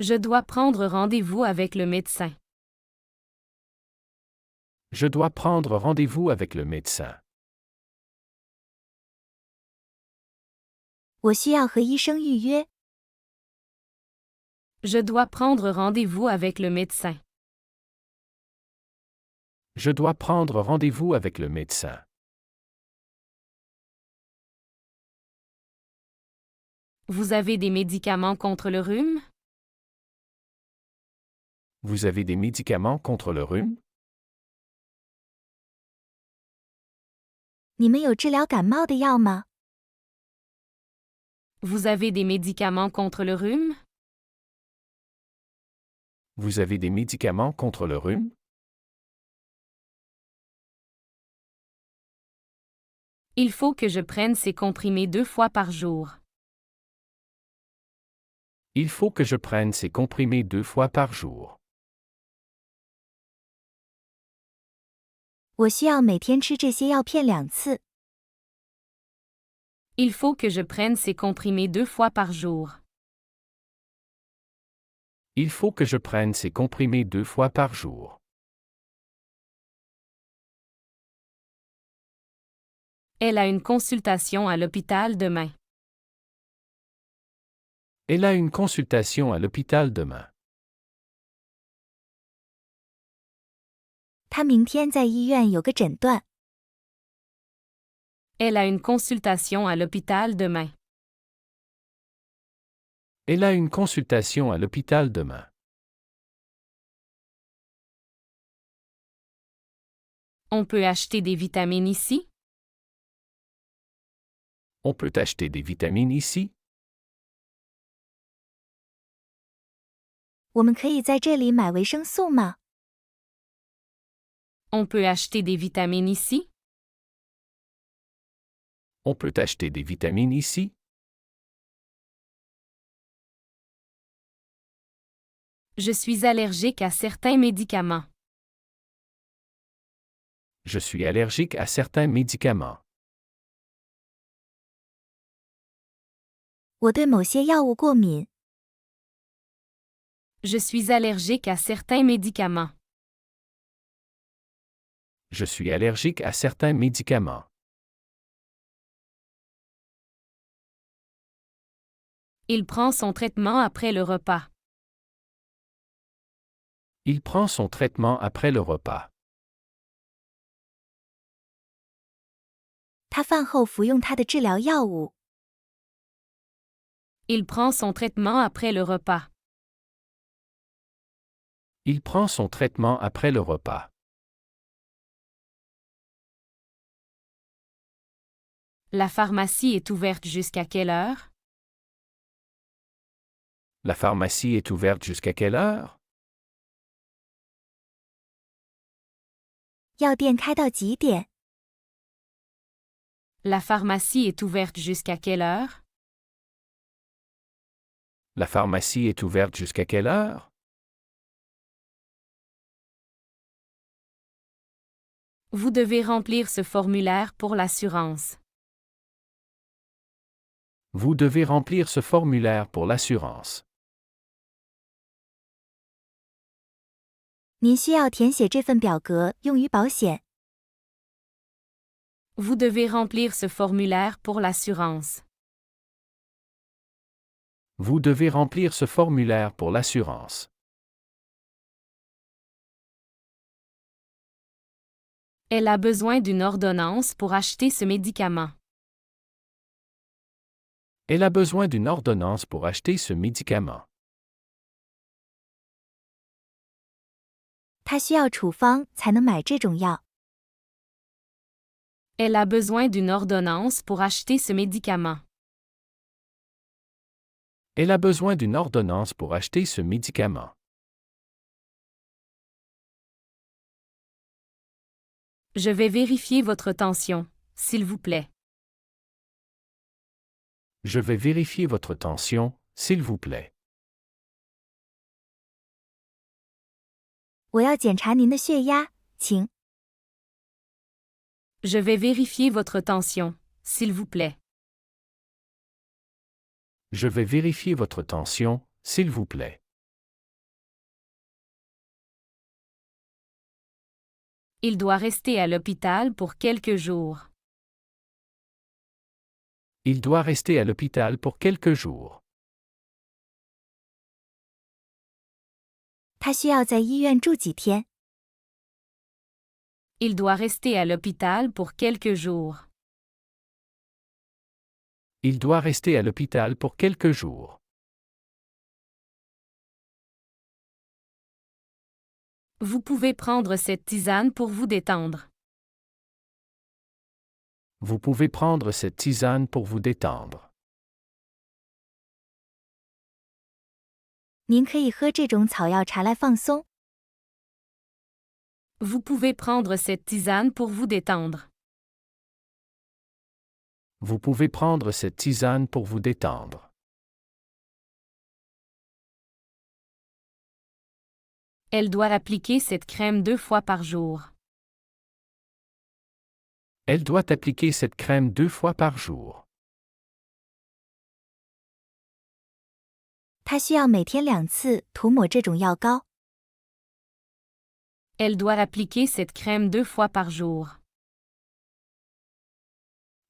Je dois prendre rendez-vous avec le médecin. Je dois prendre rendez-vous avec le médecin. 我需要和医生预约。Je dois prendre rendez-vous avec le médecin. Je dois prendre rendez-vous avec le médecin. Vous avez des médicaments contre le rhume? Vous avez des médicaments contre le rhume? 你们有治疗感冒的药吗？ Vous avez des médicaments contre le rhume? Vous avez des médicaments contre le rhume? Il faut que je prenne ces comprimés 2 fois par jour. Il faut que je prenne ces comprimés 2 fois par jour. 我需要每天吃这些药片2次。 Il faut que je prenne ces comprimés 2 fois par jour. Il faut que je prenne ces comprimés 2 fois par jour. Elle a une consultation à l'hôpital demain. Elle a une consultation à l'hôpital demain. 他明天在医院有个诊断。 Elle a une consultation à l'hôpital demain. Elle a une consultation à l'hôpital demain. On peut acheter des vitamines ici? On peut acheter des vitamines ici? 我们可以在这里买维生素吗？ On peut acheter des vitamines ici? On peut acheter des vitamines ici? Je suis allergique à certains médicaments. Je suis allergique à certains médicaments. 我对某些药物过敏。 Je suis allergique à certains médicaments. Je suis allergique à certains médicaments. Il prend son traitement après le repas. Il prend son traitement après le repas. 他饭后服用他的治疗药物。 Il prend son traitement après le repas. Il prend son traitement après le repas. La pharmacie est ouverte jusqu'à quelle heure? La pharmacie est ouverte jusqu'à quelle heure? 药店开到几点？ La pharmacie est ouverte jusqu'à quelle heure? La pharmacie est ouverte jusqu'à quelle heure? Vous devez remplir ce formulaire pour l'assurance. Vous devez remplir ce formulaire pour l'assurance. 您需要填写这份表格，用于保险。 Vous devez remplir ce formulaire pour l'assurance. Vous devez remplir ce formulaire pour l'assurance. Elle a besoin d'une ordonnance pour acheter ce médicament. Elle a besoin d'une ordonnance pour acheter ce médicament. 他需要处方才能买这种药。 Elle a besoin d'une ordonnance pour acheter ce médicament. Elle a besoin d'une ordonnance pour acheter ce médicament. Je vais vérifier votre tension, s'il vous plaît. Je vais vérifier votre tension, s'il vous plaît. 我要检查您的血压，请。 Je vais vérifier votre tension, s'il vous plaît. Je vais vérifier votre tension, s'il vous plaît. Il doit rester à l'hôpital pour quelques jours. Il doit rester à l'hôpital pour quelques jours. 他需要在医院住几天。 Il doit rester à l'hôpital pour quelques jours. Il doit rester à l'hôpital pour quelques jours. Vous pouvez prendre cette tisane pour vous détendre. Vous pouvez prendre cette tisane pour vous détendre. 您可以喝这种草药茶来放松。 Vous pouvez prendre cette tisane pour vous détendre. Vous pouvez prendre cette tisane pour vous détendre. Elle doit appliquer cette crème 2 fois par jour. Elle doit appliquer cette crème 2 fois par jour. 他需要每天2次涂抹这种药膏。 Elle doit appliquer cette crème 2 fois par jour.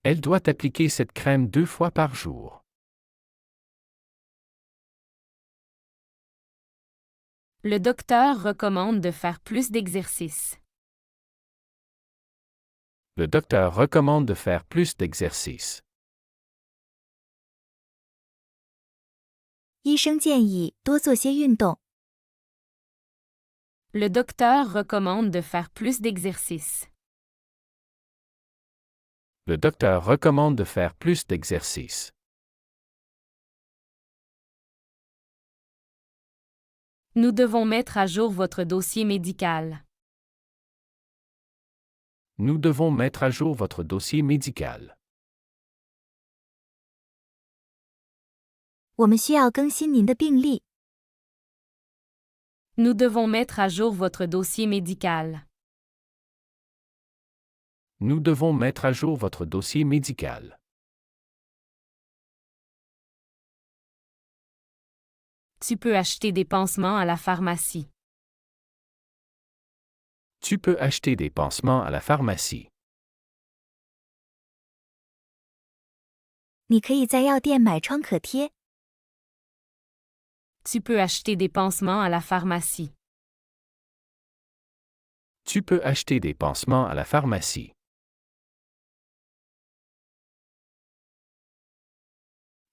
Elle doit appliquer cette crème 2 fois par jour. Le docteur recommande de faire plus d'exercices. Le docteur recommande de faire plus d'exercice. 医生建议多做些运动。 Le docteur recommande de faire plus d'exercices. Le docteur recommande de faire plus d'exercice. Nous devons mettre à jour votre dossier médical. Nous devons mettre à jour votre dossier médical. 我们需要更新您的病历。 Nous devons mettre à jour votre dossier médical. Nous devons mettre à jour votre dossier médical. Tu peux acheter des pansements à la pharmacie. Tu peux acheter des pansements à la pharmacie. 你可以在药店买创可贴。 Tu peux acheter des pansements à la pharmacie. Tu peux acheter des pansements à la pharmacie.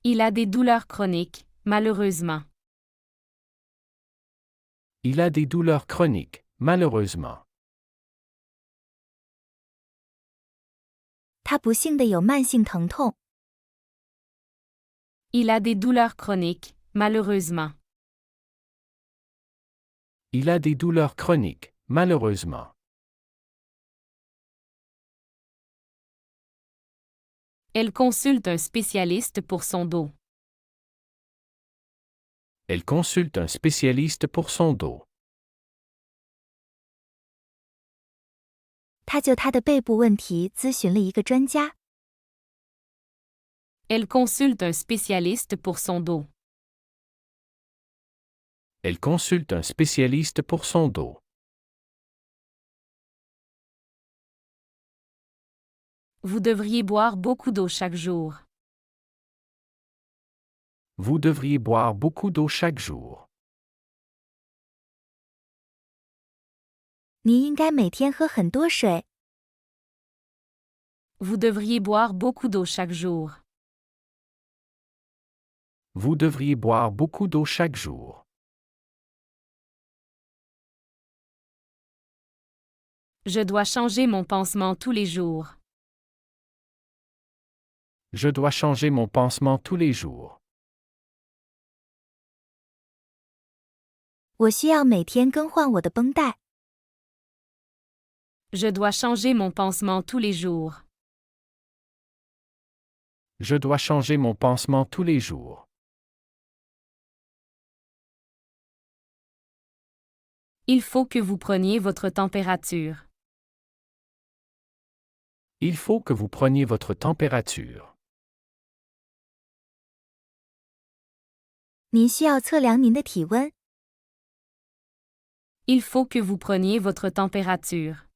Il a des douleurs chroniques, malheureusement. Il a des douleurs chroniques, malheureusement. 他不幸地有慢性疼痛。 Il a des douleurs chroniques, malheureusement. Il a des douleurs chroniques, malheureusement. Elle consulte un spécialiste pour son dos. Elle consulte un spécialiste pour son dos. 他就他的背部问题咨询了一个专家。 Elle consulte un spécialiste pour son dos. Elle consulte un spécialiste pour son dos. Vous devriez boire beaucoup d'eau chaque jour. Vous devriez boire beaucoup d'eau chaque jour. 您应该每天喝很多水。 Vous devriez boire beaucoup d'eau chaque jour. Vous devriez boire beaucoup d'eau chaque jour. Je dois changer mon pansement tous les jours. Je dois changer mon pansement tous les jours. 我需要每天更换我的绷带。 Je dois changer mon pansement tous les jours. Je dois changer mon pansement tous les jours. Il faut que vous preniez votre température. Il faut que vous preniez votre température. 您需要测量您的体温。 Il faut que vous preniez votre température.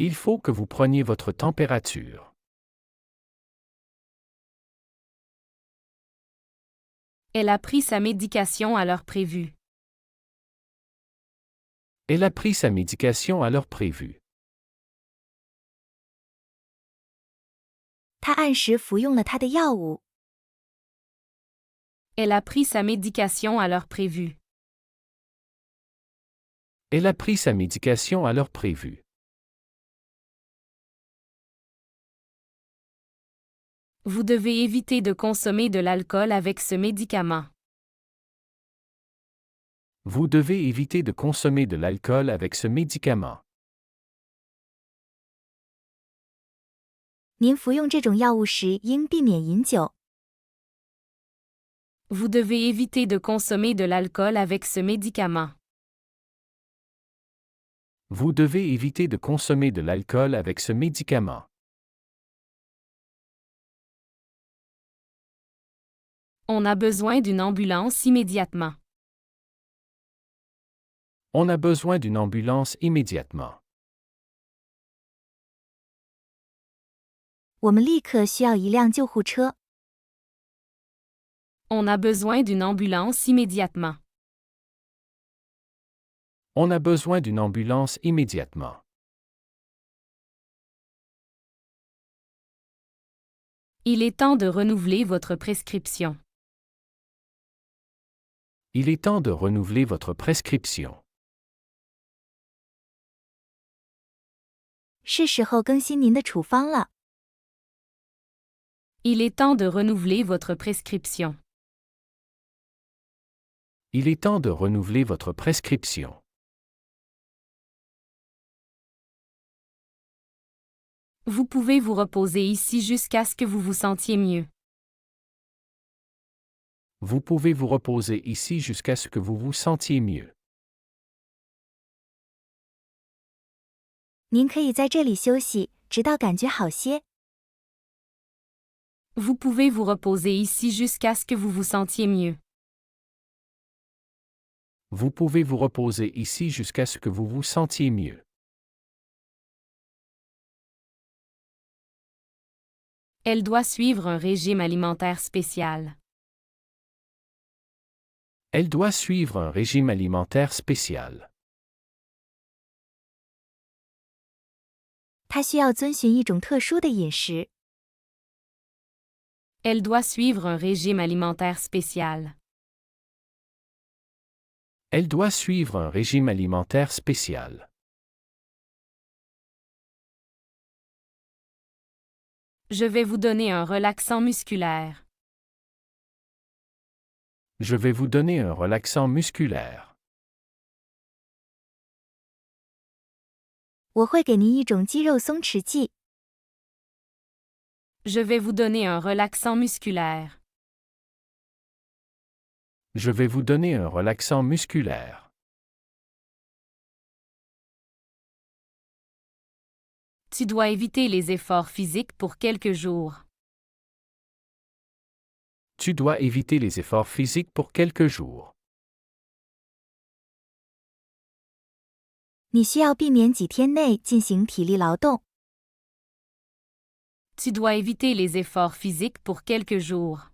Il faut que vous preniez votre température. Elle a pris sa médication à l'heure prévue. Elle a pris sa médication à l'heure prévue. 他按时服用了他的药物。 Elle a pris sa médication à l'heure prévue. Elle a pris sa médication à l'heure prévue. Vous devez éviter de consommer de l'alcool avec ce médicament. Vous devez éviter de consommer de l'alcool avec ce médicament. 您服用这种药物时应避免饮酒。 Vous devez éviter de consommer de l'alcool avec ce médicament. Vous devez éviter de consommer de l'alcool avec ce médicament. On a besoin d'une ambulance immédiatement. On a besoin d'une ambulance immédiatement. 我们立刻需要一辆救护车。 On a besoin d'une ambulance immédiatement. On a besoin d'une ambulance immédiatement. Il est temps de renouveler votre prescription. Il est temps de renouveler votre prescription. 是时候更新您的处方了。 Il est temps de renouveler votre prescription. Il est temps de renouveler votre prescription. Vous pouvez vous reposer ici jusqu'à ce que vous vous sentiez mieux. Vous pouvez vous reposer ici jusqu'à ce que vous vous sentiez mieux. 您可以在这里休息，直到感觉好些。 Vous pouvez vous reposer ici jusqu'à ce que vous vous sentiez mieux. Vous pouvez vous reposer ici jusqu'à ce que vous vous sentiez mieux. Elle doit suivre un régime alimentaire spécial. Elle doit suivre un régime alimentaire spécial. 他需要遵循一种特殊的饮食。 Elle doit suivre un régime alimentaire spécial. Elle doit suivre un régime alimentaire spécial. Je vais vous donner un relaxant musculaire. Je vais vous donner un relaxant musculaire. 我会给您一种肌肉松弛剂。 Je vais vous donner un relaxant musculaire. Je vais vous donner un relaxant musculaire. Tu dois éviter les efforts physiques pour quelques jours. Tu dois éviter les efforts physiques pour quelques jours. 你需要避免几天内进行体力劳动。 Tu dois éviter les efforts physiques pour quelques jours.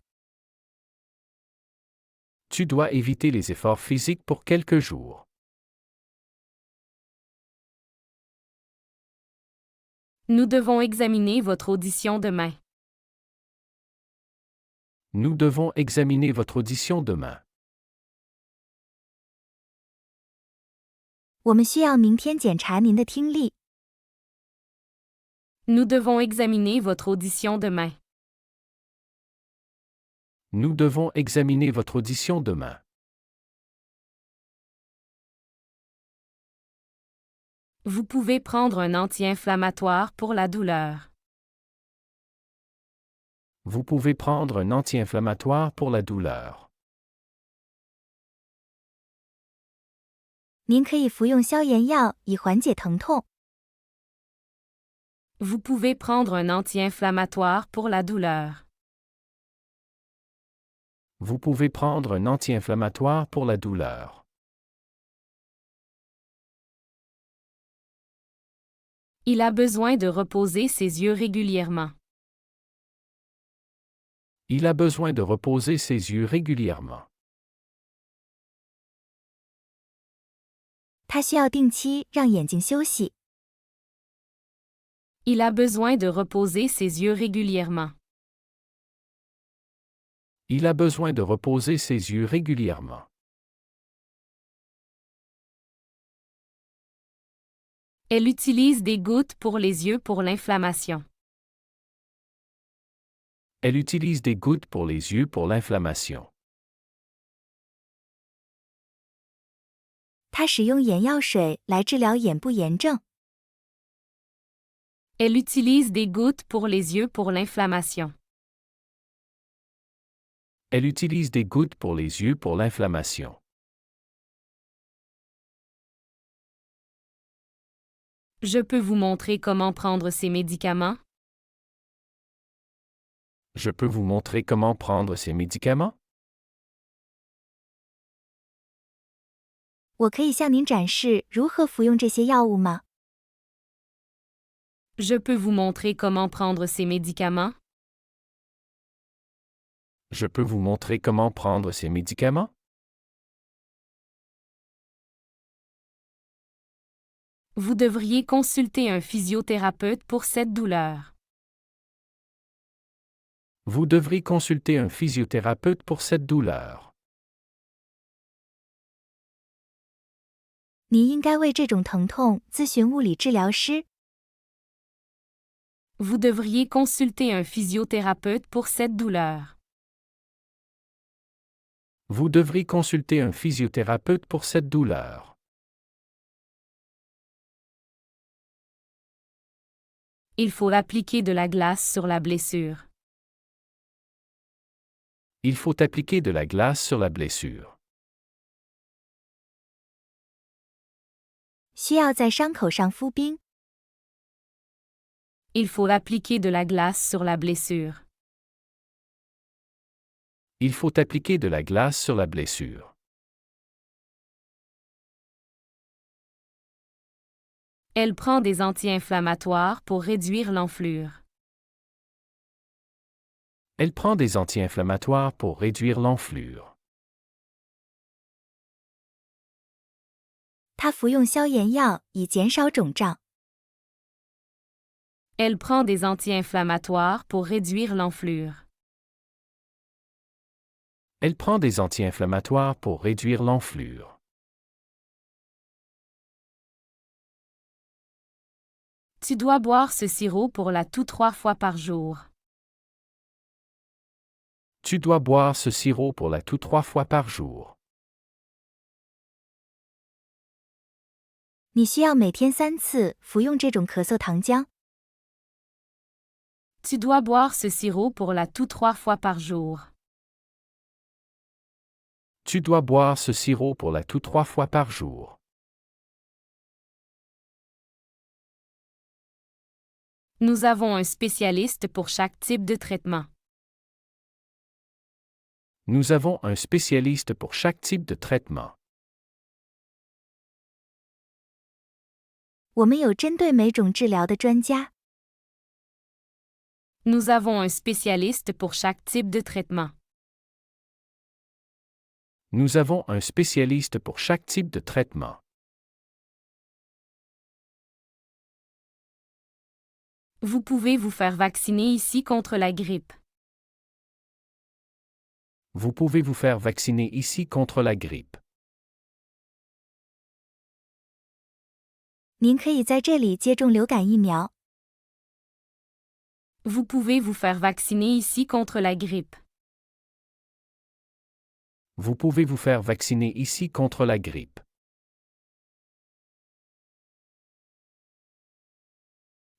Tu dois éviter les efforts physiques pour quelques jours. Nous devons examiner votre audition demain. Nous devons examiner votre audition demain. 我们需要明天检查您的听力。 Nous devons examiner votre audition demain. Nous devons examiner votre audition demain. Vous pouvez prendre un anti-inflammatoire pour la douleur. Vous pouvez prendre un anti-inflammatoire pour la douleur. 您可以服用消炎药以缓解疼痛。 Vous pouvez prendre un anti-inflammatoire pour la douleur. Vous pouvez prendre un anti-inflammatoire pour la douleur. Il a besoin de reposer ses yeux régulièrement. Il a besoin de reposer ses yeux régulièrement. 他需要定期让眼睛休息。 Il a besoin de reposer ses yeux régulièrement. Il a besoin de reposer ses yeux régulièrement. Elle utilise des gouttes pour les yeux pour l'inflammation. Elle utilise des gouttes pour les yeux pour l'inflammation. 他使用眼药水来治疗眼部炎症。 Elle utilise des gouttes pour les yeux pour l'inflammation. Elle utilise des gouttes pour les yeux pour l'inflammation. Je peux vous montrer comment prendre ces médicaments? Je peux vous montrer comment prendre ces médicaments? 我可以向您展示如何服用这些药物吗？ Je peux vous montrer comment prendre ces médicaments? Je peux vous montrer comment prendre ces médicaments? Vous devriez consulter un physiothérapeute pour cette douleur. Vous devrez consulter un physiothérapeute pour cette douleur. 您应该为这种疼痛咨询物理治疗师。 Vous devriez consulter un physiothérapeute pour cette douleur. Vous devrez consulter un physiothérapeute pour cette douleur. Il faut appliquer de la glace sur la blessure. Il faut appliquer de la glace sur la blessure. 需要在伤口上敷冰。 Il faut appliquer de la glace sur la blessure. Il faut appliquer de la glace sur la blessure. Elle prend des anti-inflammatoires pour réduire l'enflure. Elle prend des anti-inflammatoires pour réduire l'enflure. 他服用消炎药以减少肿胀。 Elle prend des anti-inflammatoires pour réduire l'enflure. Elle prend des anti-inflammatoires pour réduire l'enflure. Tu dois boire ce sirop pour la toux 3 fois par jour. Tu dois boire ce sirop pour la toux 3 fois par jour. 你需要每天3次服用这种咳嗽糖浆。 Tu dois boire ce sirop pour la toux 3 fois par jour. Tu dois boire ce sirop pour la toux 3 fois par jour. Nous avons un spécialiste pour chaque type de traitement. Nous avons un spécialiste pour chaque type de traitement. 我们有针对每种治疗的专家。 Nous avons un spécialiste pour chaque type de traitement. Nous avons un spécialiste pour chaque type de traitement. Vous pouvez vous faire vacciner ici contre la grippe. Vous pouvez vous faire vacciner ici contre la grippe. 您可以在这里接种流感疫苗。 Vous pouvez vous faire vacciner ici contre la grippe. Vous pouvez vous faire vacciner ici contre la grippe.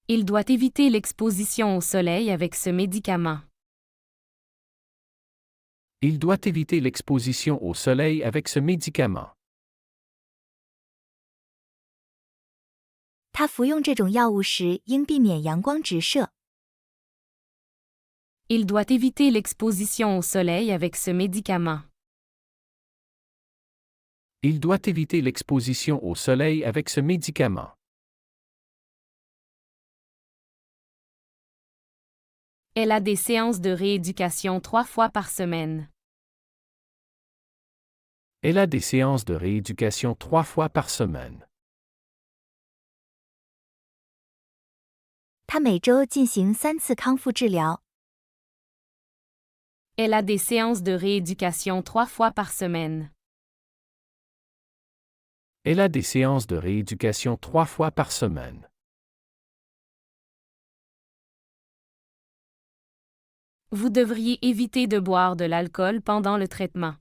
Il doit éviter l'exposition au soleil avec ce médicament. Il doit éviter l'exposition au soleil avec ce médicament. 他服用这种药物时应避免阳光直射。 Il doit éviter l'exposition au soleil avec ce médicament. Il doit éviter l'exposition au soleil avec ce médicament. Elle a des séances de rééducation 3 fois par semaine. Elle a des séances de rééducation 3 fois par semaine. 她每周进行3次康复治疗。Elle a des séances de rééducation 3 fois par semaine. Elle a des séances de rééducation 3 fois par semaine. Vous devriez éviter de boire de l'alcool pendant le traitement.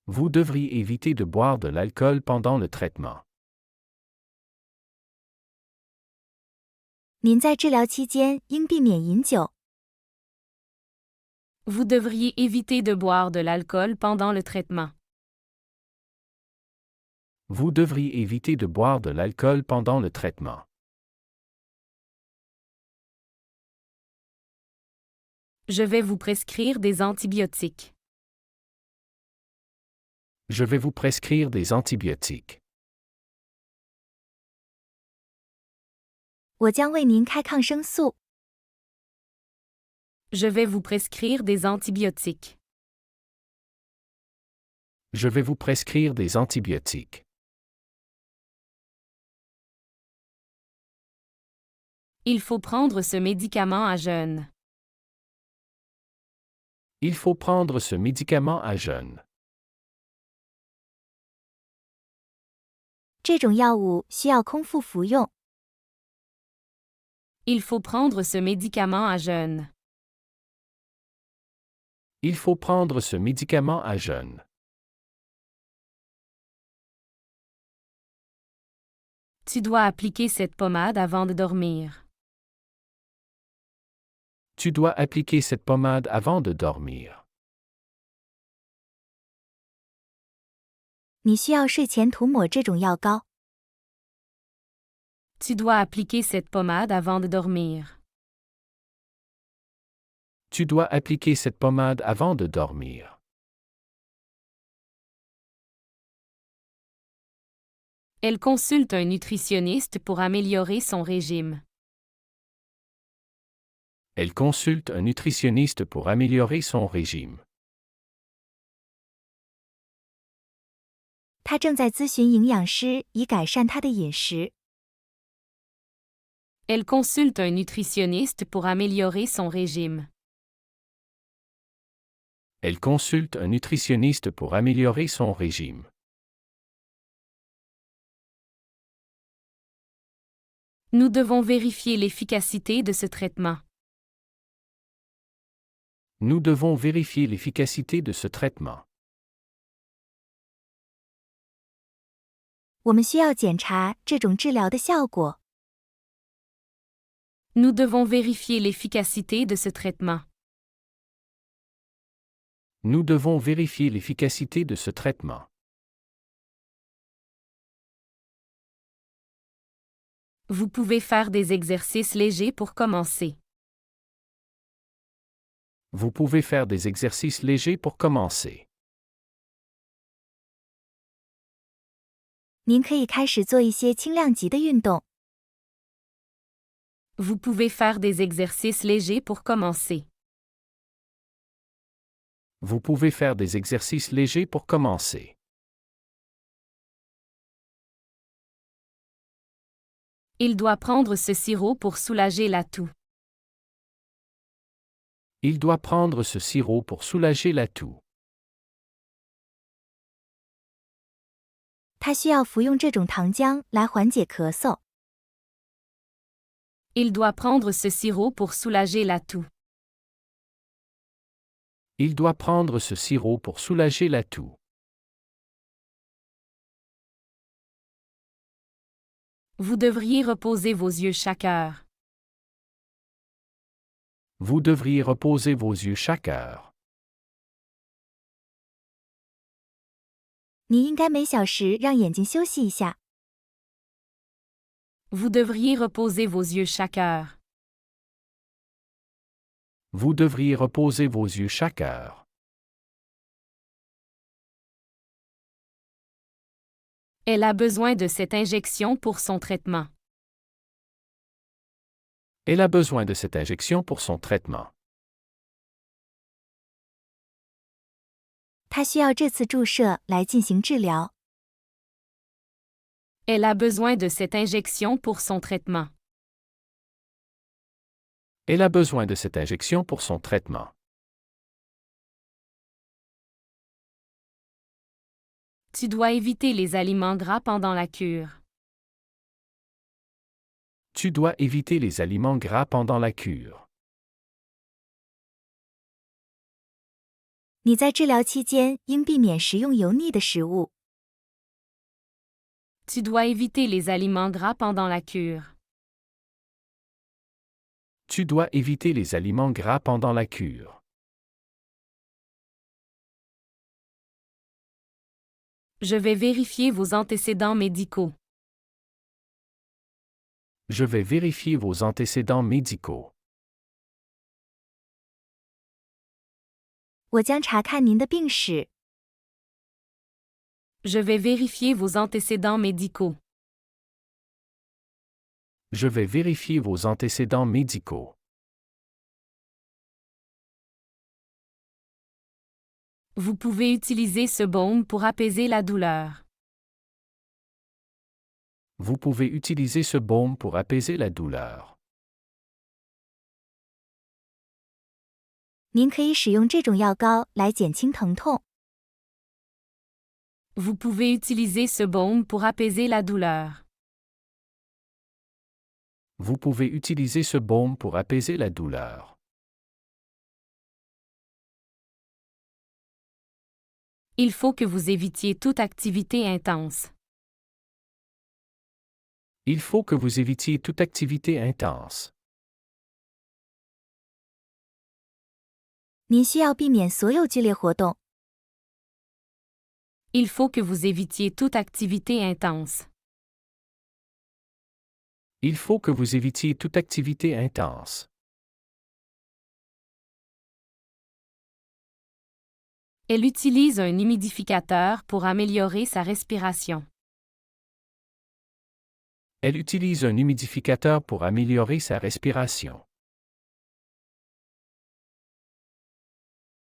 Vous devriez éviter de boire de l'alcool pendant le traitement. 您在治疗期间应避免饮酒。Vous devriez éviter de boire de l'alcool pendant le traitement. Vous devriez éviter de boire de l'alcool pendant le traitement. Je vais vous prescrire des antibiotiques. Je vais vous prescrire des antibiotiques. 我将为您开抗生素。Je vais vous prescrire des antibiotiques. Je vais vous prescrire des antibiotiques. Il faut prendre ce médicament à jeûne. Il faut prendre ce médicament à jeûne. 这种药物需要空腹服用。Il faut prendre ce médicament à jeûne. Il faut prendre ce médicament à jeûne. Tu dois appliquer cette pommade avant de dormir. Tu dois appliquer cette pommade avant de dormir. 你需要睡前涂抹这种药膏。Tu dois appliquer cette pommade avant de dormir. Tu dois appliquer cette pommade avant de dormir. Elle consulte un nutritionniste pour améliorer son régime. Elle consulte un nutritionniste pour améliorer son régime. 她正在咨询营养师以改善她的饮食。Elle consulte un nutritionniste pour améliorer son régime. Elle consulte un nutritionniste pour améliorer son régime. Nous devons vérifier l'efficacité de ce traitement. Nous devons vérifier l'efficacité de ce traitement. 我们需要检查这种治疗的效果。Nous devons vérifier l'efficacité de ce traitement. Nous devons vérifier l'efficacité de ce traitement. Vous pouvez faire des exercices légers pour commencer. Vous pouvez faire des exercices légers pour commencer. 您可以开始做一些轻量级的运动。Vous pouvez faire des exercices légers pour commencer. Vous pouvez faire des exercices légers pour commencer. Il doit prendre ce sirop pour soulager la toux. Il doit prendre ce sirop pour soulager la toux. 他需要服用这种糖浆来缓解咳嗽。Il doit prendre ce sirop pour soulager la toux. Il doit prendre ce sirop pour soulager la toux. Vous devriez reposer vos yeux chaque heure. Vous devriez reposer vos yeux chaque heure. 你应该每小时让眼睛休息一下。Vous devriez reposer vos yeux chaque heure. Vous devriez reposer vos yeux chaque heure. Elle a besoin de cette injection pour son traitement. Elle a besoin de cette injection pour son traitement. 她需要这次注射来进行治疗。 Elle a besoin de cette injection pour son traitement. Elle a besoin de cette injection pour son traitement. Tu dois éviter les aliments gras pendant la cure. Tu dois éviter les aliments gras pendant la cure. 你在治疗期间应避免食用油腻的食物。 Tu dois éviter les aliments gras pendant la cure. Tu dois éviter les aliments gras pendant la cure. Je vais vérifier vos antécédents médicaux. Je vais vérifier vos antécédents médicaux. 我将查看您的病史。 Je vais vérifier vos antécédents médicaux. Je vais vérifier vos antécédents médicaux. Vous pouvez utiliser ce baume pour apaiser la douleur. Vous pouvez utiliser ce baume pour apaiser la douleur. 您可以使用这种药膏来减轻疼痛。 Vous pouvez utiliser ce baume pour apaiser la douleur. Vous pouvez utiliser ce baume pour apaiser la douleur. Il faut que vous évitiez toute activité intense. Il faut que vous évitiez toute activité intense. 您需要避免所有剧烈活动。 Il faut que vous évitiez toute activité intense. Il faut que vous évitiez toute activité intense. Elle utilise un humidificateur pour améliorer sa respiration. Elle utilise un humidificateur pour améliorer sa respiration.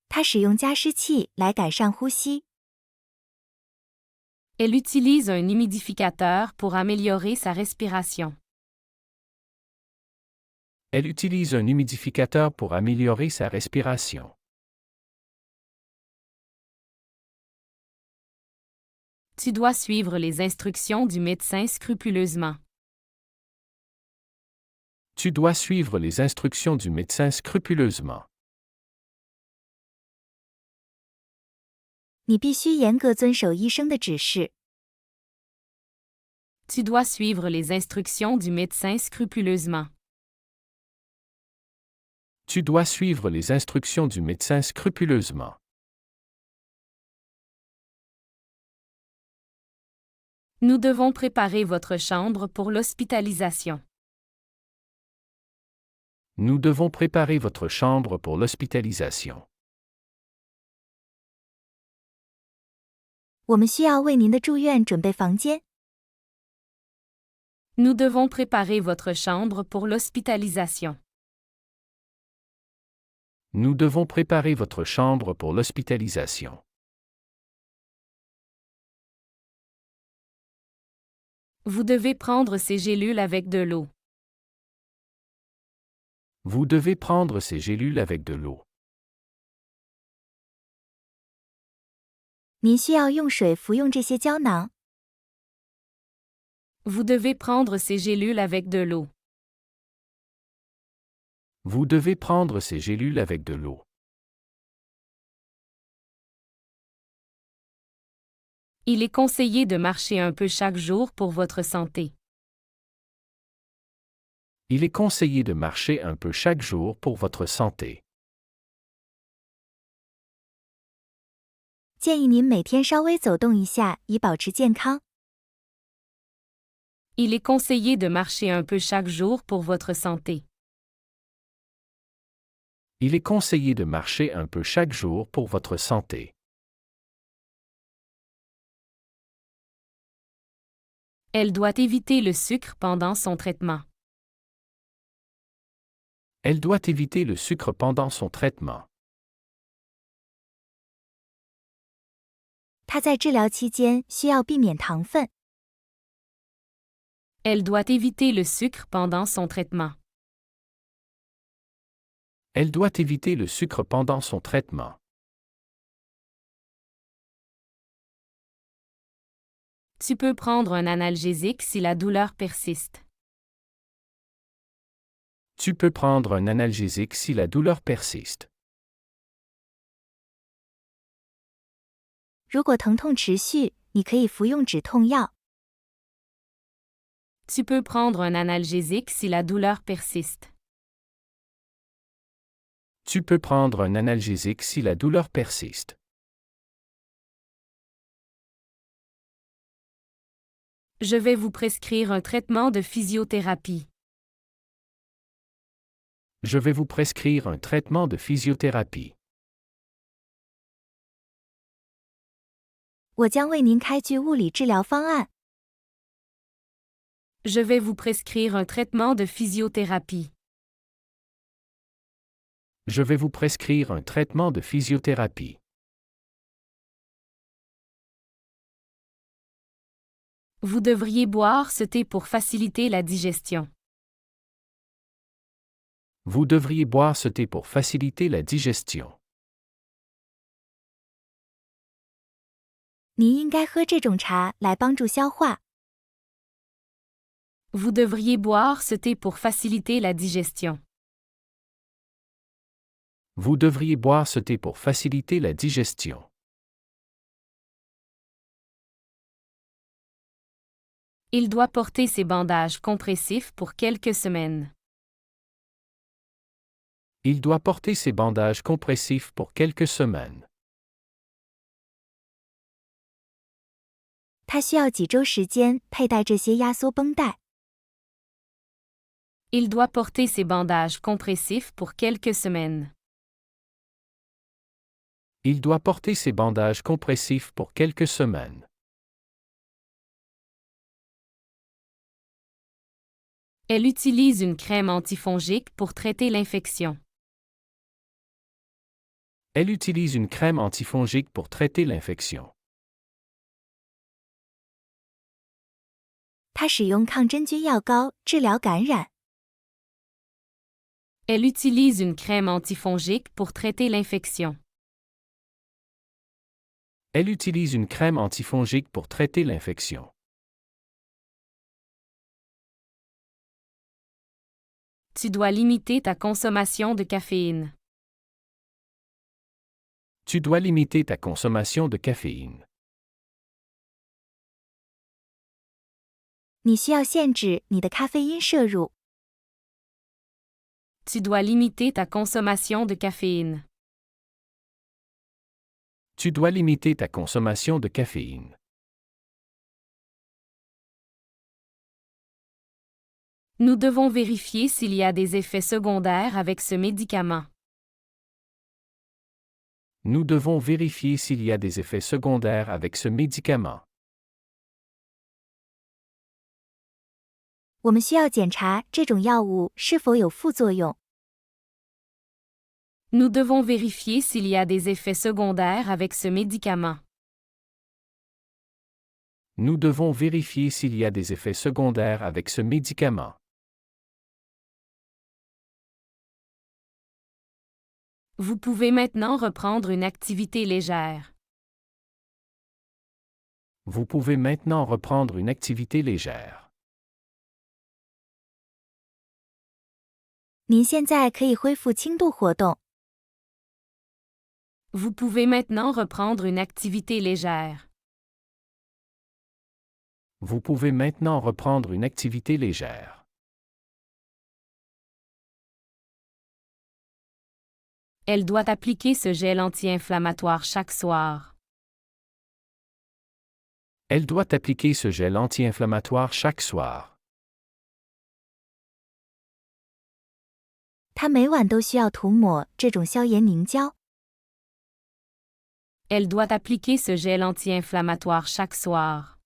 她使用加湿器来改善呼吸。 Elle utilise un humidificateur pour améliorer sa respiration. Elle utilise un humidificateur pour améliorer sa respiration. Tu dois suivre les instructions du médecin scrupuleusement. Tu dois suivre les instructions du médecin scrupuleusement. 你必须严格遵守医生的指示。 Tu dois suivre les instructions du médecin scrupuleusement. Tu dois suivre les instructions du médecin scrupuleusement. Nous devons préparer votre chambre pour l'hospitalisation. Nous devons préparer votre chambre pour l'hospitalisation. 我们需要为您的住院准备房间。 Nous devons préparer votre chambre pour l'hospitalisation. Nous devons préparer votre chambre pour l'hospitalisation. Vous devez prendre ces gélules avec de l'eau. Vous devez prendre ces gélules avec de l'eau. 您需要用水服用这些胶囊。 Vous devez prendre ces gélules avec de l'eau. Vous devez prendre ces gélules avec de l'eau. Il est conseillé de marcher un peu chaque jour pour votre santé. Il est conseillé de marcher un peu chaque jour pour votre santé. 建议您每天稍微走动一下，以保持健康。 Il est conseillé de marcher un peu chaque jour pour votre santé. Il est conseillé de marcher un peu chaque jour pour votre santé. Elle doit éviter le sucre pendant son traitement. Elle doit éviter le sucre pendant son traitement. 她在治疗期间需要避免糖分。Elle doit éviter le sucre pendant son traitement. Elle doit éviter le sucre pendant son traitement. Tu peux prendre un analgésique si la douleur persiste. Tu peux prendre un analgésique si la douleur persiste. 如果疼痛持续，你可以服用止痛药。Tu peux prendre un analgésique si la douleur persiste. Tu peux prendre un analgésique si la douleur persiste. Je vais vous prescrire un traitement de physiothérapie. Je vais vous prescrire un traitement de physiothérapie. 我将为您开具物理治疗方案。Je vais vous prescrire un traitement de physiothérapie. Je vais vous prescrire un traitement de physiothérapie. Vous devriez boire ce thé pour faciliter la digestion. Vous devriez boire ce thé pour faciliter la digestion. 您应该喝这种茶来帮助消化。Vous devriez boire ce thé pour faciliter la digestion. Vous devriez boire ce thé pour faciliter la digestion. Il doit porter ses bandages compressifs pour quelques semaines. Il doit porter ses bandages compressifs pour quelques semaines. 他需要几周时间佩戴这些压缩绷带。Il doit porter ses bandages compressifs pour quelques semaines. Il doit porter ses bandages compressifs pour quelques semaines. Elle utilise une crème antifongique pour traiter l'infection. Elle utilise une crème antifongique pour traiter l'infection. 他使用抗真菌药膏治疗感染。Elle utilise une crème antifongique pour traiter l'infection. Elle utilise une crème antifongique pour traiter l'infection. Tu dois limiter ta consommation de caféine. Tu dois limiter ta consommation de caféine. 你需要限制你的咖啡因摄入。Tu dois limiter ta consommation de caféine. Tu dois limiter ta consommation de caféine. Nous devons vérifier s'il y a des effets secondaires avec ce médicament. Nous devons vérifier s'il y a des effets secondaires avec ce médicament. 我们需要检查这种药物是否有副作用。Nous devons vérifier s'il y a des effets secondaires avec ce médicament. Nous devons vérifier s'il y a des effets secondaires avec ce médicament. Vous pouvez maintenant reprendre une activité légère. Vous pouvez maintenant reprendre une activité légère. 您现在可以恢复轻度活动。Vous pouvez maintenant reprendre une activité légère. Vous pouvez maintenant reprendre une activité légère. Elle doit appliquer ce gel anti-inflammatoire chaque soir. Elle doit appliquer ce gel anti-inflammatoire chaque soir. 他每晚都需要涂抹这种消炎凝胶。Elle doit appliquer ce gel anti-inflammatoire chaque soir.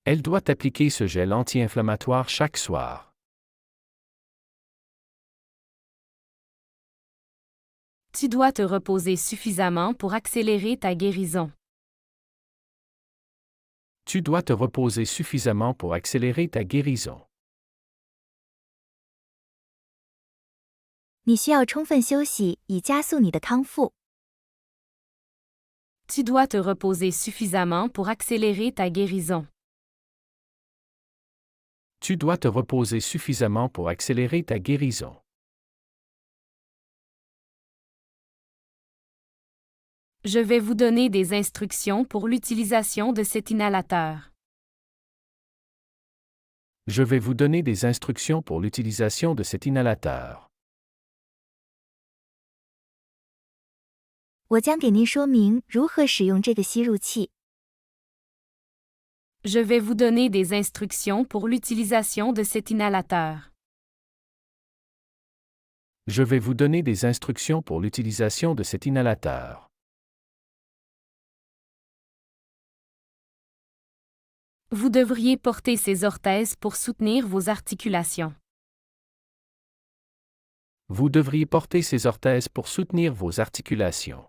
Elle doit appliquer ce gel anti-inflammatoire chaque soir. Tu dois te reposer suffisamment pour accélérer ta guérison. Tu dois te reposer suffisamment pour accélérer ta guérison. 你需要充分休息以加速你的康复。Tu dois te reposer suffisamment pour accélérer ta guérison. Tu dois te reposer suffisamment pour accélérer ta guérison. Je vais vous donner des instructions pour l'utilisation de cet inhalateur. Je vais vous donner des instructions pour l'utilisation de cet inhalateur. 我将给您说明如何使用这个吸入器。Je vais vous donner des instructions pour l'utilisation de cet inhalateur. Je vais vous donner des instructions pour l'utilisation de cet inhalateur. Vous devriez porter ces orthèses pour soutenir vos articulations. Vous devriez porter ces orthèses pour soutenir vos articulations.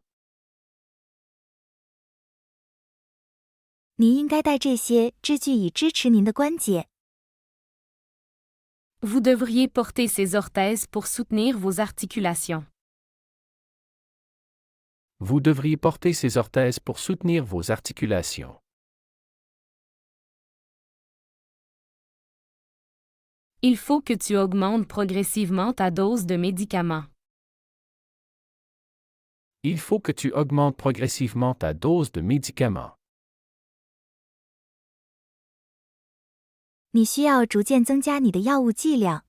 您应该戴这些支具以支持您的关节。Vous devriez porter ces orthèses pour soutenir vos articulations. Vous devriez porter ces orthèses pour soutenir vos articulations. Il faut que tu augmentes progressivement ta dose de médicaments. Il faut que tu augmentes progressivement ta dose de médicaments. 你需要逐渐增加你的药物剂量。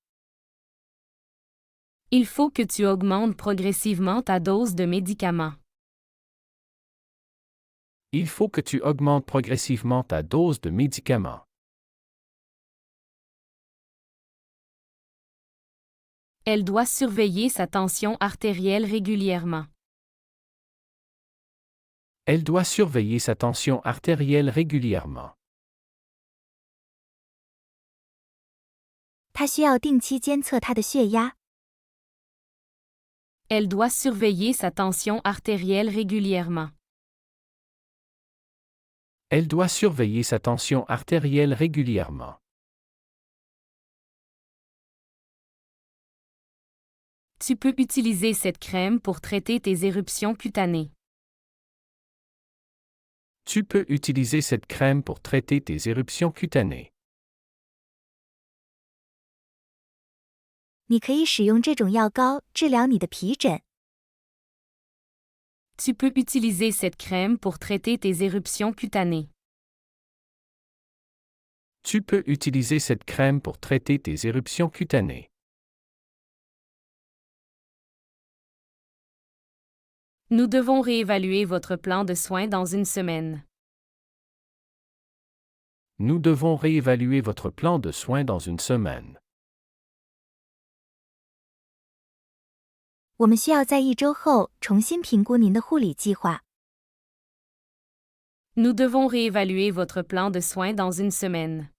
Il faut que tu augmentes progressivement ta dose de médicaments. Il faut que tu augmentes progressivement ta dose de médicaments. Elle doit surveiller sa tension artérielle régulièrement. Elle doit surveiller sa tension artérielle régulièrement. 她需要定期监测她的血压。Elle doit surveiller sa tension artérielle régulièrement. Elle doit surveiller sa tension artérielle régulièrement. Tu peux utiliser cette crème pour traiter tes éruptions cutanées. Tu peux utiliser cette crème pour traiter tes éruptions cutanées. 你可以使用这种药膏治疗你的皮疹。Tu peux utiliser cette crème pour traiter tes éruptions cutanées. Tu peux utiliser cette crème pour traiter tes éruptions cutanées. Nous devons réévaluer votre plan de soins dans une semaine. Nous devons réévaluer votre plan de soins dans une semaine. 我们需要在1周后重新评估您的护理计划。Nous devons réévaluer votre plan de soins dans une semaine.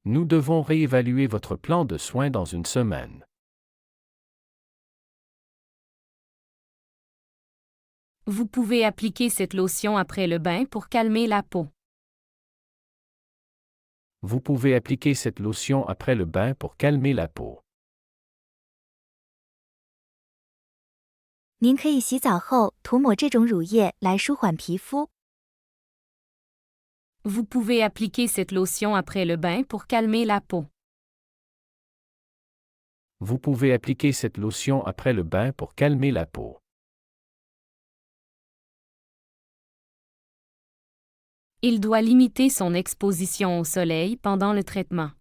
Nous devons réévaluer votre plan de soins dans une semaine. Vous pouvez appliquer cette lotion après le bain pour calmer la peau. Vous pouvez appliquer cette lotion après le bain pour calmer la peau. 您可以洗澡后涂抹这种乳液来舒缓皮肤。Vous pouvez appliquer cette lotion après le bain pour calmer la peau. Vous pouvez appliquer cette lotion après le bain pour calmer la peau. Il doit limiter son exposition au soleil pendant le traitement.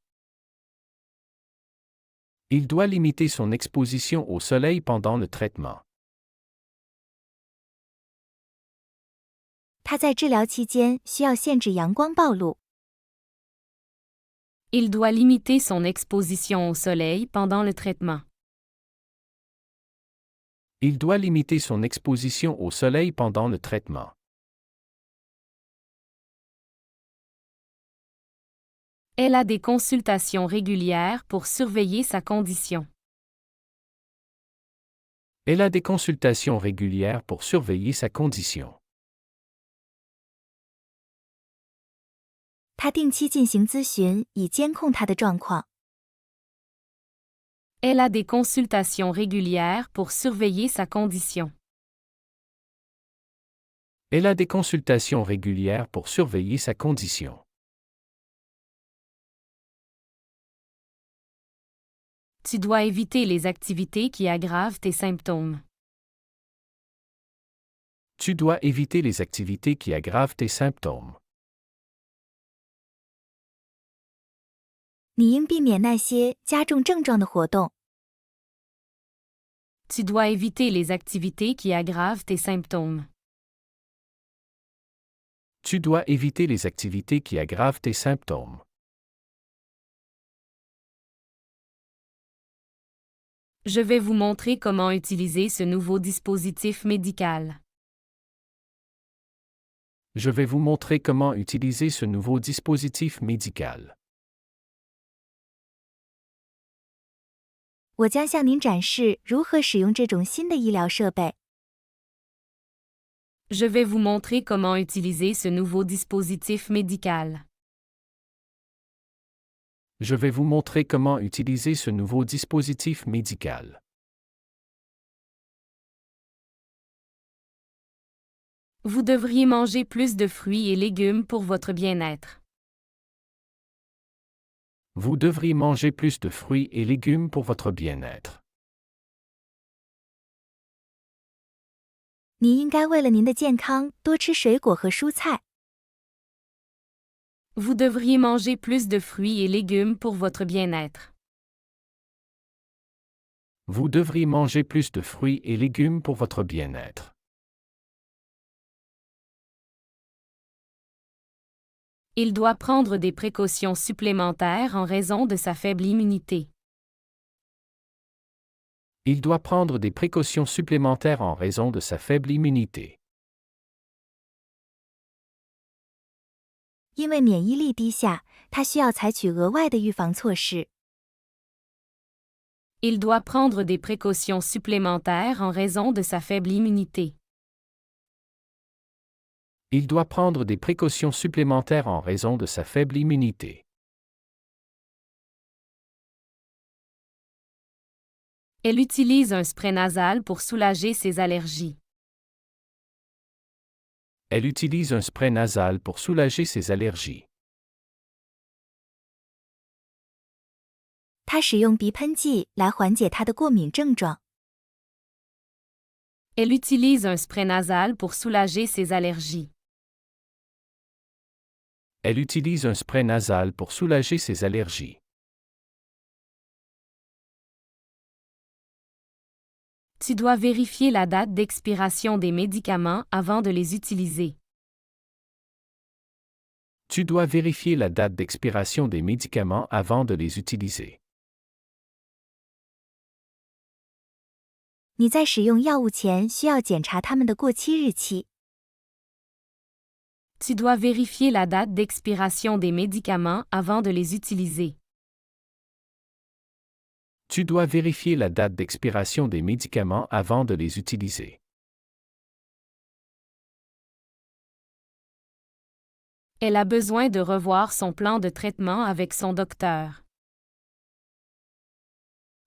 Il doit limiter son exposition au soleil pendant le traitement. 他在治疗期间需要限制阳光暴露。Il doit limiter son exposition au soleil pendant le traitement. Il doit limiter son exposition au soleil pendant le traitement. Elle a des consultations régulières pour surveiller sa condition. Elle a des consultations régulières pour surveiller sa condition. 他定期进行咨询，以监控他的状况。 Elle a des consultations régulières pour surveiller sa condition. Elle a des consultations régulières pour surveiller sa condition. Tu dois éviter les activités qui aggravent tes symptômes. Tu dois éviter les activités qui aggravent tes symptômes. 你应避免那些加重症状的活动。 Tu dois éviter les activités qui aggravent tes symptômes. Tu dois éviter les activités qui aggravent tes symptômes. Je vais vous montrer comment utiliser ce nouveau dispositif médical. Je vais vous montrer comment utiliser ce nouveau dispositif médical. 我将向您展示如何使用这种新的医疗设备。 Je vais vous montrer comment utiliser ce nouveau dispositif médical. Je vais vous montrer comment utiliser ce nouveau dispositif médical. Vous devriez manger plus de fruits et légumes pour votre bien-être. Vous devriez manger plus de fruits et légumes pour votre bien-être. 你应该为了您的健康多吃水果和蔬菜。 Vous devriez manger plus de fruits et légumes pour votre bien-être. Vous devriez manger plus de fruits et légumes pour votre bien-être. Il doit prendre des précautions supplémentaires en raison de sa faible immunité. Il doit prendre des précautions supplémentaires en raison de sa faible immunité. 因为免疫力低下，他需要采取额外的预防措施。 Il doit prendre des précautions supplémentaires en raison de sa faible immunité. Il doit prendre des précautions supplémentaires en raison de sa faible immunité. Elle utilise un spray nasal pour soulager ses allergies. Elle utilise un spray nasal pour soulager ses allergies. 他使用鼻喷剂来缓解他的过敏症状。 Elle utilise un spray nasal pour soulager ses allergies. Elle utilise un spray nasal pour soulager ses allergies. Tu dois vérifier la date d'expiration des médicaments avant de les utiliser. Tu dois vérifier la date d'expiration des médicaments avant de les utiliser. 你在使用药物前需要检查它们的过期日期。 Tu dois vérifier la date d'expiration des médicaments avant de les utiliser. Tu dois vérifier la date d'expiration des médicaments avant de les utiliser. Elle a besoin de revoir son plan de traitement avec son docteur.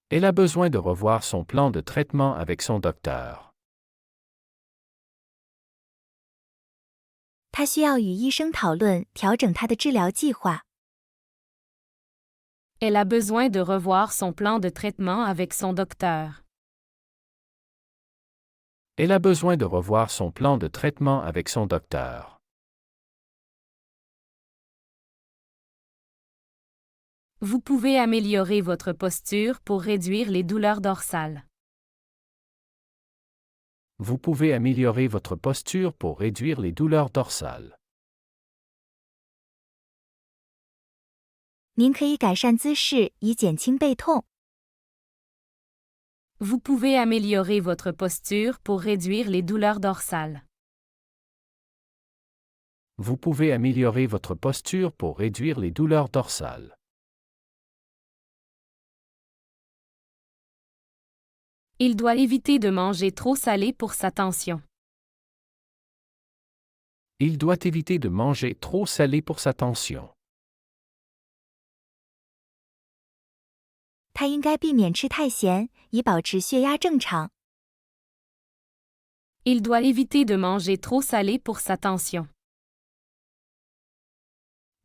Elle a besoin de revoir son plan de traitement avec son docteur. 他需要与医生讨论调整他的治疗计划。 Elle a besoin de revoir son plan de traitement avec son docteur. Elle a besoin de revoir son plan de traitement avec son docteur. Vous pouvez améliorer votre posture pour réduire les douleurs dorsales. Vous pouvez améliorer votre posture pour réduire les douleurs dorsales. 您可以改善姿势以减轻背痛。 Vous pouvez améliorer votre posture pour réduire les douleurs dorsales. Vous pouvez améliorer votre posture pour réduire les douleurs dorsales. Il doit éviter de manger trop salé pour sa tension. Il doit éviter de manger trop salé pour sa tension. 他应该避免吃太咸，以保持血压正常。Il doit éviter de manger trop salé pour sa tension.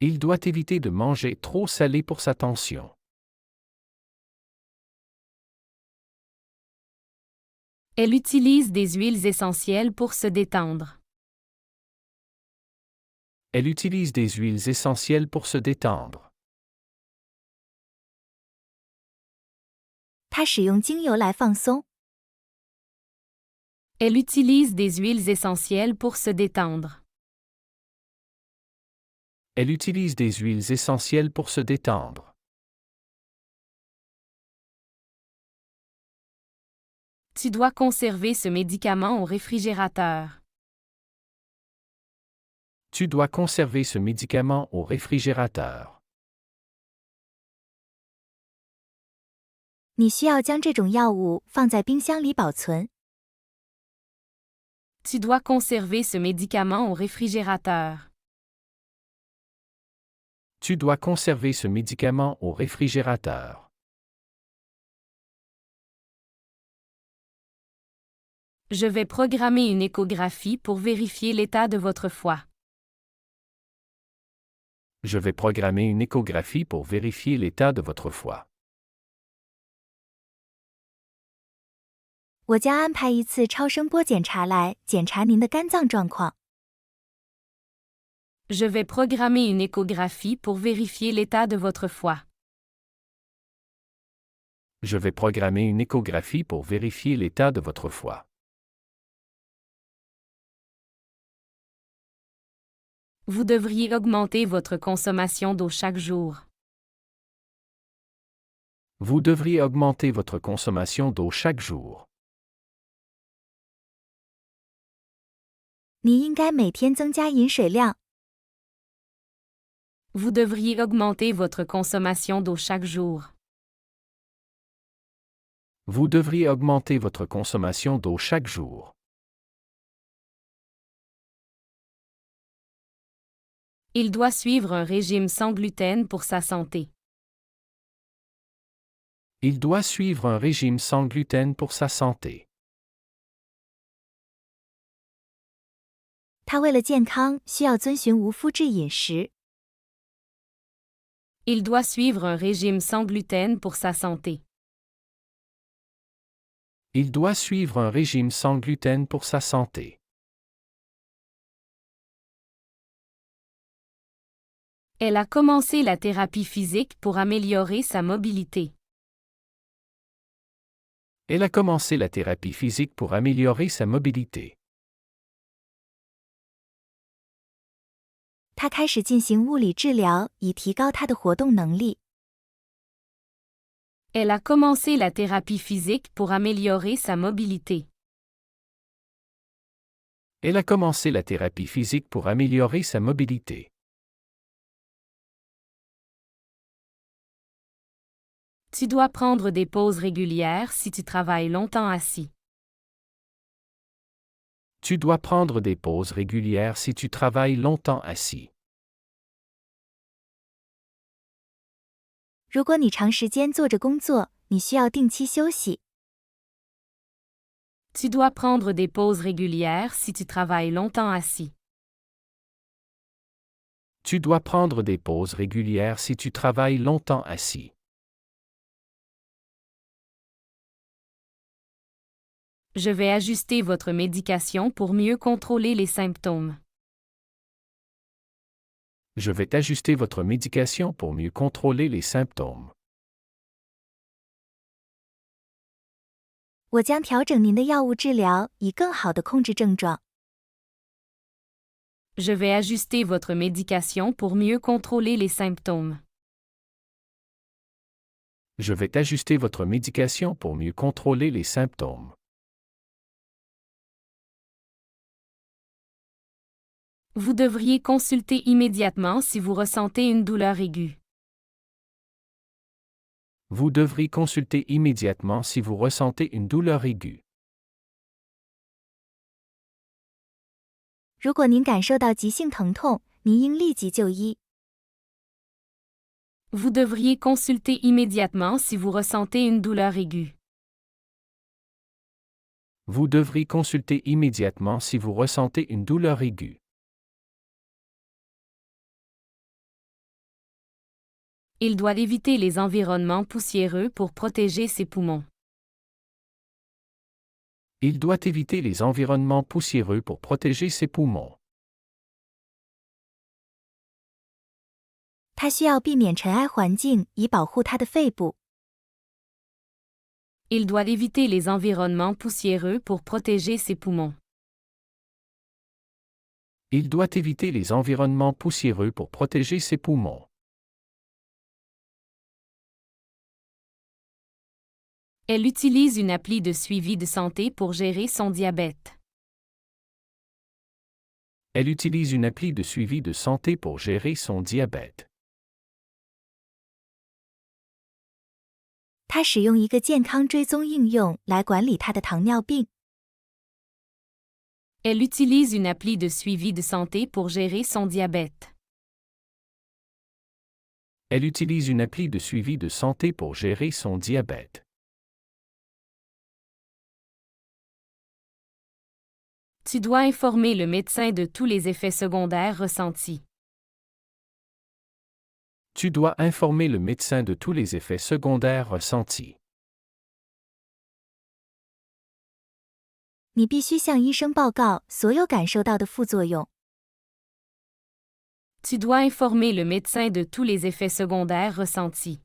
Il doit éviter de manger trop salé pour sa tension. Elle utilise des huiles essentielles pour se détendre. Elle utilise des huiles essentielles pour se détendre. 他使用精油来放松。Elle utilise des huiles essentielles pour se détendre. Elle utilise des huiles essentielles pour se détendre. Tu dois conserver ce médicament au réfrigérateur. Tu dois conserver ce médicament au réfrigérateur. 你需要将这种药物放在冰箱里保存。Tu dois conserver ce médicament au réfrigérateur. Tu dois conserver ce médicament au réfrigérateur. Je vais programmer une échographie pour vérifier l'état de votre foie. Je vais programmer une échographie pour vérifier l'état de votre foie. 我将安排一次超声波检查来检查您的肝脏状况。Je vais programmer une échographie pour vérifier l'état de votre foie. Je vais programmer une échographie pour vérifier l'état de votre foie. Vous devriez augmenter votre consommation d'eau chaque jour. Vous devriez augmenter votre consommation d'eau chaque jour. 你应该每天增加饮水量。Vous devriez augmenter votre consommation d'eau chaque jour. Vous devriez augmenter votre consommation d'eau chaque jour. Il doit suivre un régime sans gluten pour sa santé. Il doit suivre un régime sans gluten pour sa santé. 他为了健康需要遵循无麸质饮食。Il doit suivre un régime sans gluten pour sa santé. Il doit suivre un régime sans gluten pour sa santé. Elle a commencé la thérapie physique pour améliorer sa mobilité. Elle a commencé la thérapie physique pour améliorer sa mobilité. 他开始进行物理治疗，以提高他的活动能力。Elle a commencé la thérapie physique pour améliorer sa mobilité. Elle a commencé la thérapie physique pour améliorer sa mobilité. Tu dois prendre des pauses régulières si tu travailles longtemps assis. Tu dois prendre des pauses régulières si tu travailles longtemps assis. 如果你长时间坐着工作，你需要定期休息。Tu dois prendre des pauses régulières si tu travailles longtemps assis. Tu dois prendre des pauses régulières si tu travailles longtemps assis. Je vais ajuster votre médication pour mieux contrôler les symptômes. Je vais ajuster votre médication pour mieux contrôler les symptômes. 我将调整您的药物治疗，以更好地控制症状。Je vais ajuster votre médication pour mieux contrôler les symptômes. Je vais ajuster votre médication pour mieux contrôler les symptômes. Vous devriez consulter immédiatement si vous ressentez une douleur aiguë. Vous devrez consulter immédiatement si vous ressentez une douleur aiguë. 如果您感受到急性疼痛，您应立即就医。 Vous devriez consulter immédiatement si vous ressentez une douleur aiguë. Vous devrez consulter immédiatement si vous ressentez une douleur aiguë. Il doit éviter les environnements poussiéreux pour protéger ses poumons. Il doit éviter les environnements poussiéreux pour protéger ses poumons. 他需要避免尘埃环境，以保护他的肺部。 Il doit éviter les environnements poussiéreux pour protéger ses poumons. Il doit éviter les environnements poussiéreux pour protéger ses poumons. Elle utilise une appli de suivi de santé pour gérer son diabète. Elle utilise une appli de suivi de santé pour gérer son diabète. 他使用一个健康追踪应用来管理他的糖尿病。 Elle utilise une appli de suivi de santé pour gérer son diabète. Elle utilise une appli de suivi de santé pour gérer son diabète. Tu dois informer le médecin de tous les effets secondaires ressentis. Tu dois informer le médecin de tous les effets secondaires ressentis. 你必须向医生报告所有感受到的副作用。 Tu dois informer le médecin de tous les effets secondaires ressentis.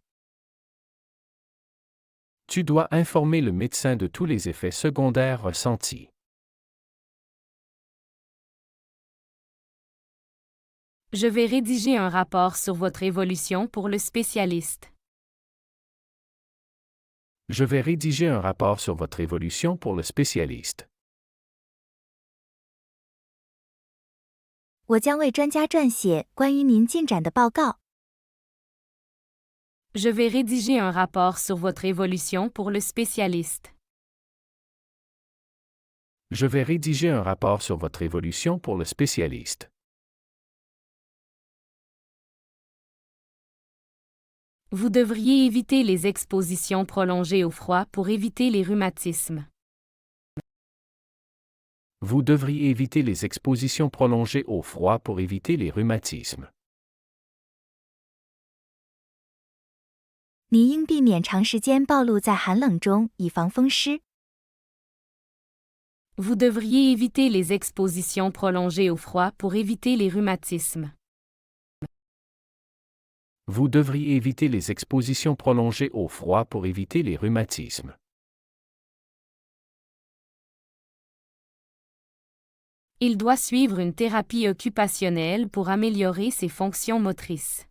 Tu dois informer le médecin de tous les effets secondaires ressentis. Je vais rédiger un rapport sur votre évolution pour le spécialiste. Je vais rédiger un rapport sur votre évolution pour le spécialiste. 我将为专家撰写关于您进展的报告。 Je vais rédiger un rapport sur votre évolution pour le spécialiste. Je vais rédiger un rapport sur votre évolution pour le spécialiste. Vous devriez éviter les expositions prolongées au froid pour éviter les rhumatismes. Vous devriez éviter les expositions prolongées au froid pour éviter les rhumatismes. 你应避免长时间暴露在寒冷中，以防风湿。 Vous devriez éviter les expositions prolongées au froid pour éviter les rhumatismes. Vous devriez éviter les expositions prolongées au froid pour éviter les rhumatismes. Il doit suivre une thérapie occupationnelle pour améliorer ses fonctions motrices.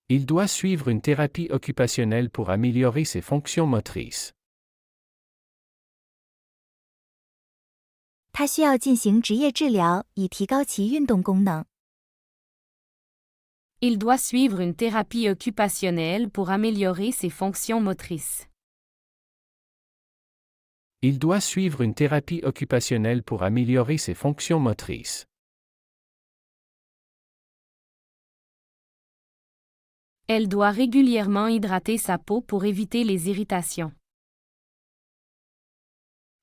Il doit suivre une thérapie occupationnelle pour améliorer ses fonctions motrices. 他需要进行职业治疗，以提高其运动功能。 Il doit suivre une thérapie occupationnelle pour améliorer ses fonctions motrices. Il doit suivre une thérapie occupationnelle pour améliorer ses fonctions motrices. Elle doit régulièrement hydrater sa peau pour éviter les irritations.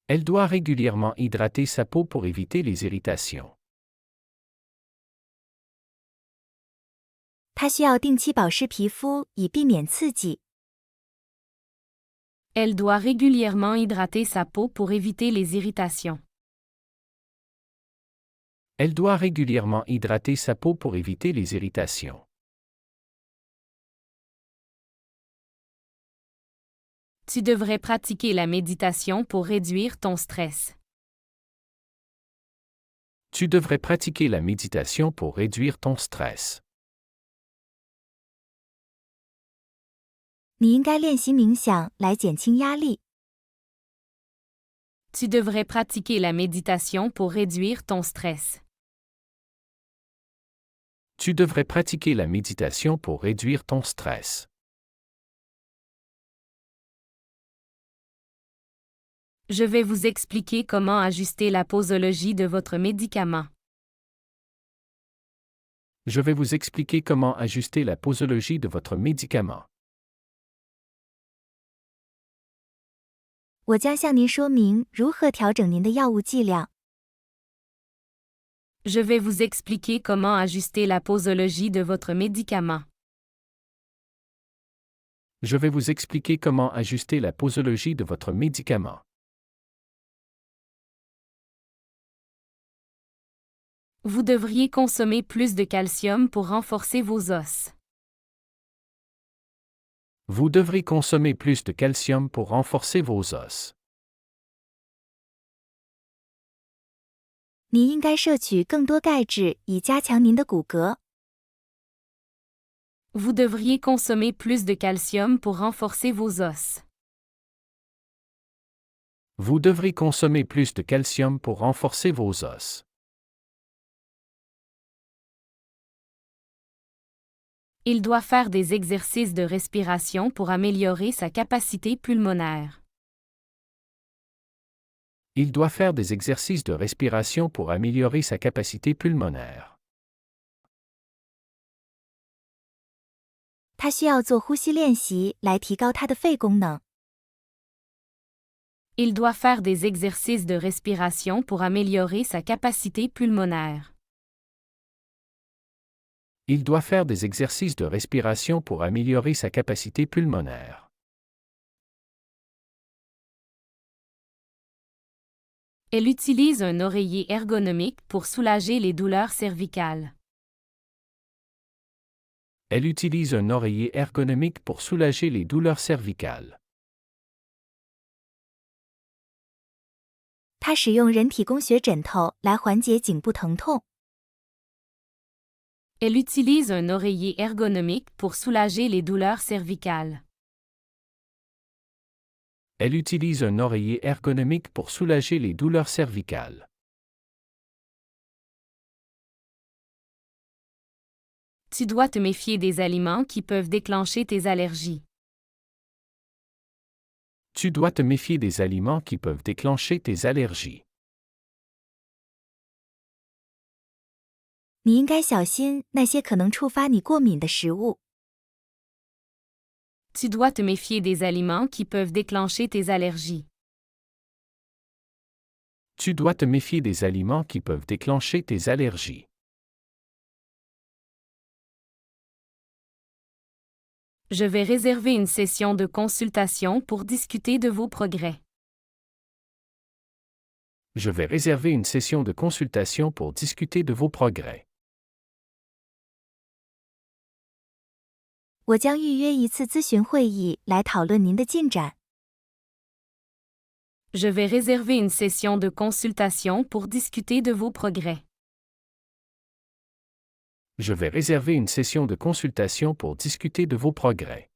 Elle doit régulièrement hydrater sa peau pour éviter les irritations. 他需要定期保湿皮肤，以避免刺激。 Elle doit régulièrement hydrater sa peau pour éviter les irritations. Elle doit régulièrement hydrater sa peau pour éviter les irritations. Tu devrais pratiquer la méditation pour réduire ton stress. Tu devrais pratiquer la méditation pour réduire ton stress. 你应该练习冥想来减轻压力。 Tu devrais pratiquer la méditation pour réduire ton stress. Tu devrais pratiquer la méditation pour réduire ton stress. Je vais vous expliquer comment ajuster la posologie de votre médicament. Je vais vous expliquer comment ajuster la posologie de votre médicament. 我将向您说明如何调整您的药物剂量。Je vais vous expliquer comment ajuster la posologie de votre médicament. Je vais vous expliquer comment ajuster la posologie de votre médicament. Vous devriez consommer plus de calcium pour renforcer vos os. Vous devrez consommer plus de calcium pour renforcer vos os. 您应该摄取更多钙质以加强您的骨骼。Vous devriez consommer plus de calcium pour renforcer vos os. Vous devrez consommer plus de calcium pour renforcer vos os. Il doit faire des exercices de respiration pour améliorer sa capacité pulmonaire. Il doit faire des exercices de respiration pour améliorer sa capacité pulmonaire. 他需要做呼吸练习来提高他的肺功能。Il doit faire des exercices de respiration pour améliorer sa capacité pulmonaire. Il doit faire des exercices de respiration pour améliorer sa capacité pulmonaire. Elle utilise un oreiller ergonomique pour soulager les douleurs cervicales. Elle utilise un oreiller ergonomique pour soulager les douleurs cervicales. 他使用人体工学枕头来缓解颈部疼痛。Elle utilise un oreiller ergonomique pour soulager les douleurs cervicales. Elle utilise un oreiller ergonomique pour soulager les douleurs cervicales. Tu dois te méfier des aliments qui peuvent déclencher tes allergies. Tu dois te méfier des aliments qui peuvent déclencher tes allergies. 你应该小心那些可能触发你过敏的食物。Tu dois te méfier des aliments qui peuvent déclencher tes allergies. Tu dois te méfier des aliments qui peuvent déclencher tes allergies. Je vais réserver une session de consultation pour discuter de vos progrès. Je vais réserver une session de consultation pour discuter de vos progrès. 我将预约一次咨询会议来讨论您的进展。Je vais réserver une session de consultation pour discuter de vos progrès. Je vais réserver une session de consultation pour discuter de vos progrès.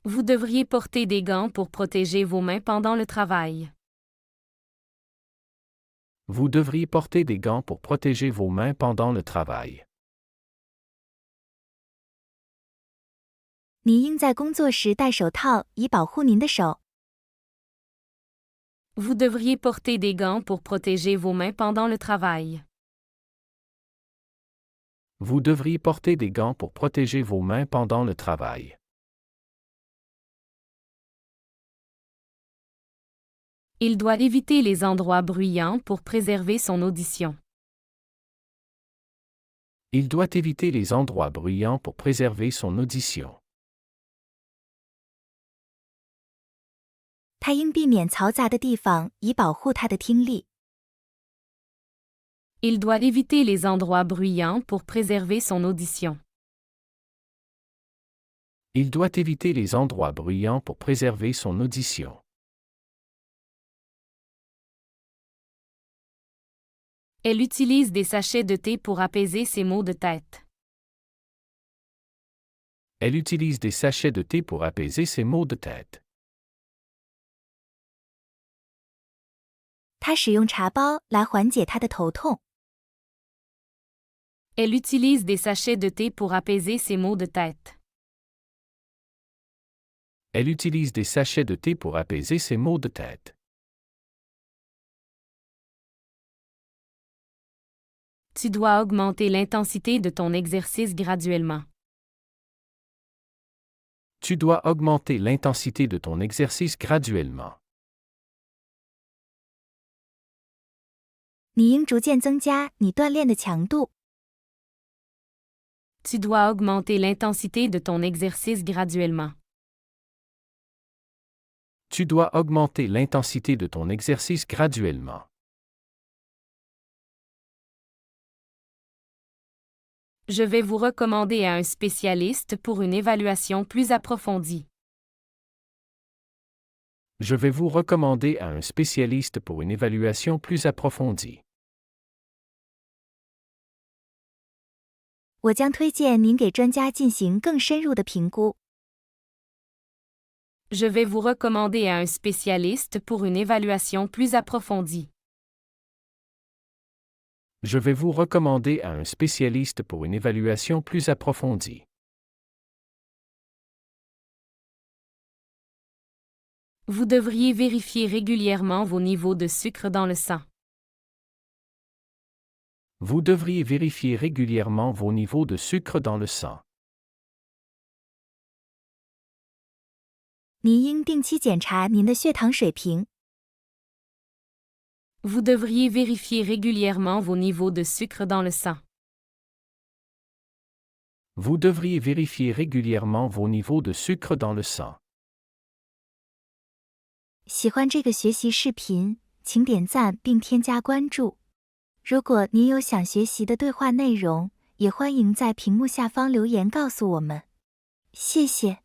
Vous devriez porter des gants pour protéger vos mains pendant le travail. Vous devriez porter des gants pour protéger vos mains pendant le travail. 你应在工作时戴手套以保护您的手。Vous devriez porter des gants pour protéger vos mains pendant le travail. Vous devriez porter des gants pour protéger vos mains pendant le travail. Il doit éviter les endroits bruyants pour préserver son audition. Il doit éviter les endroits bruyants pour préserver son audition. 他应避免嘈杂的地方以保护他的听力。Il doit éviter les endroits bruyants pour préserver son audition. Il doit éviter les endroits bruyants pour préserver son audition. Elle utilise des sachets de thé pour apaiser ses maux de tête. Elle utilise des sachets de thé pour apaiser ses maux de tête. 他使用茶包来缓解他的头痛。Elle utilise des sachets de thé pour apaiser ses maux de tête. Elle utilise des sachets de thé pour apaiser ses maux de tête. Tu dois augmenter l'intensité de ton exercice graduellement. Tu dois augmenter l'intensité de ton exercice graduellement. 你应逐渐增加你锻炼的强度。Tu dois augmenter l'intensité de ton exercice graduellement. Tu dois augmenter l'intensité de ton exercice graduellement. Je vais vous recommander à un spécialiste pour une évaluation plus approfondie. Je vais vous recommander à un spécialiste pour une évaluation plus approfondie. 我将推荐您给专家进行更深入的评估。Je vais vous recommander à un spécialiste pour une évaluation plus approfondie. Je vais vous recommander à un spécialiste pour une évaluation plus approfondie. Vous devriez vérifier régulièrement vos niveaux de sucre dans le sang. Vous devriez vérifier régulièrement vos niveaux de sucre dans le sang. 您应定期检查您的血糖水平。Vous devriez vérifier régulièrement vos niveaux de sucre dans le sang. Vous devriez vérifier régulièrement vos niveaux de sucre dans le sang. 喜欢这个学习视频，请点赞并添加关注。如果您有想学习的对话内容，也欢迎在屏幕下方留言告诉我们。谢谢。